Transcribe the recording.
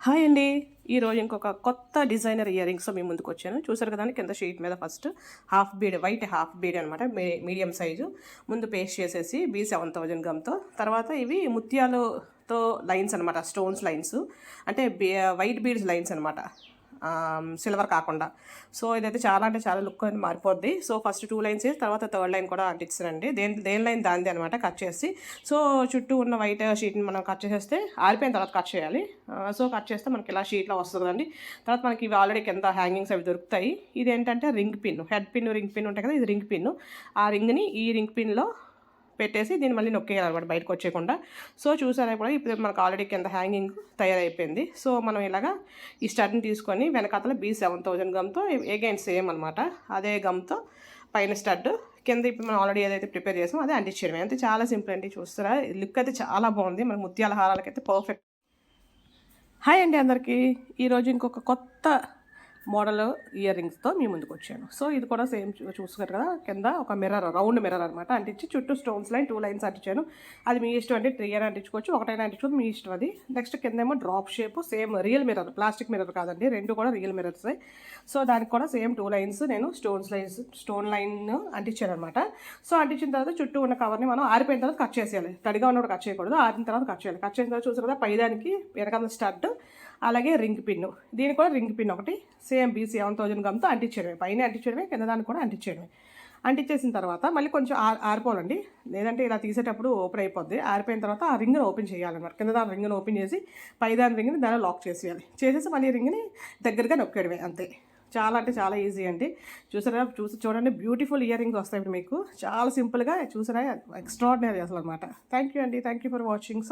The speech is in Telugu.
హాయ్ అండి. ఈరోజు ఇంకొక కొత్త డిజైనర్ ఇయర్ రింగ్స్ మీ ముందుకు వచ్చాను. చూసారు కదా, కింద షీట్ మీద first half bead, white half bead అనమాట, మీడియం సైజు ముందు పేస్ట్ చేసేసి B7000 గమ్తో. తర్వాత ఇవి ముత్యాలతో లైన్స్ అనమాట, స్టోన్స్ లైన్స్, అంటే వైట్ బీడ్స్ లైన్స్ అనమాట, సిల్వర్ కాకుండా. సో ఇదైతే చాలా అంటే చాలా లుక్ అనేది మారిపోద్ది. సో ఫస్ట్ 2 లైన్స్ వేసి తర్వాత 3rd లైన్ కూడా అంటించారండి. దేని లైన్ దాంది అనమాట, కట్ చేసి. సో చుట్టూ ఉన్న వైట్ షీట్ని మనం కట్ చేసేస్తే ఆరిపోయిన తర్వాత కట్ చేయాలి. సో కట్ చేస్తే మనకి ఇలా షీట్లో వస్తుంది కదండి. తర్వాత మనకి ఇవి ఆల్రెడీ కింద హ్యాంగింగ్స్ అవి దొరుకుతాయి. ఇది ఏంటంటే ring pin, head pin, ring pin ఉంటాయి కదా, ఇది రింగ్ పిన్. ఆ రింగ్ని ఈ రింగ్ పిన్లో పెట్టేసి దీన్ని మళ్ళీ నొక్కేయాలన్నమాట బయటకు వచ్చేయకుండా. సో చూసారా, కూడా ఇప్పుడు మనకు ఆల్రెడీ కింద హ్యాంగింగ్ తయారైపోయింది. సో మనం ఇలాగా ఈ స్టడ్ని తీసుకొని వెనకాతల B7000 గమ్తో అగైన్ సేమ్ అనమాట, అదే గమ్తో పైన స్టడ్, కింద ఇప్పుడు మనం ఆల్రెడీ ఏదైతే ప్రిపేర్ చేసామో అదే అంటించడమే. అంతే, చాలా సింపుల్ అండి. చూస్తారా, లుక్ అయితే చాలా బాగుంది. మన ముత్యాల హారాలకైతే పర్ఫెక్ట్. హాయ్ అండి అందరికీ. ఈరోజు ఇంకొక కొత్త మోడల్ ఇయర్ రింగ్స్తో మీ ముందుకు వచ్చాను. సో ఇది కూడా సేమ్ చూసుకున్నారు కదా, కింద ఒక మిర్రర్, రౌండ్ మిర్రర్ అనమాట అంటించి చుట్టూ స్టోన్స్ లైన్ 2 లైన్స్ అంటించాను. అది మీ ఇష్టం అండి, 3 అయినా అంటించుకోవచ్చు, ఒకటైనా అంటించుకోవచ్చు, మీ ఇష్టం అది. నెక్స్ట్ కింద ఏమో drop shape, same real mirror, plastic mirror కాదండి, 2 కూడా రియల్ మిర్రర్సే. సో దానికి కూడా సేమ్ 2 లైన్స్ నేను స్టోన్ లైన్ అంటించాను అనమాట. సో అంటించిన తర్వాత చుట్టూ ఉన్న కవర్ని మనం ఆరిపోయిన తర్వాత కట్ చేసేయాలి. తడిగా ఉన్నప్పుడు కట్ చేయకూడదు, ఆరిన తర్వాత కట్ చేయాలి. కట్ చేసిన తర్వాత చూసారు కదా, పైదానికి వెనకాల స్టడ్, అలాగే రింగ్ పిన్, దీనికి కూడా రింగ్ పిన్ ఒకటి సేమ్ B7000 గమ్తో అంటించడమే. పైన అంటించడమే, కింద దానికి కూడా అంటించడమే. అంటించేసిన తర్వాత మళ్ళీ కొంచెం ఆరిపోవాలండి, లేదంటే ఇలా తీసేటప్పుడు ఓపెన్ అయిపోద్ది. ఆరిపోయిన తర్వాత ఆ రింగ్ని ఓపెన్ చేయాలన్నమాట. కింద దాని రింగ్ని ఓపెన్ చేసి పైదాని రింగ్ని దాన్ని లాక్ చేసేయాలి. చేసేసి మళ్ళీ రింగ్ని దగ్గరగా నొక్కేయడమే, అంతే. చాలా అంటే చాలా ఈజీ అండి. చూడండి, బ్యూటిఫుల్ ఇయర్ రింగ్స్ వస్తాయి ఇప్పుడు మీకు. చాలా సింపుల్గా చూసారా, ఎక్స్ట్రాడినరీ అసలు అనమాట. థ్యాంక్ యూ అండి, థ్యాంక్ యూ ఫర్ వాచింగ్.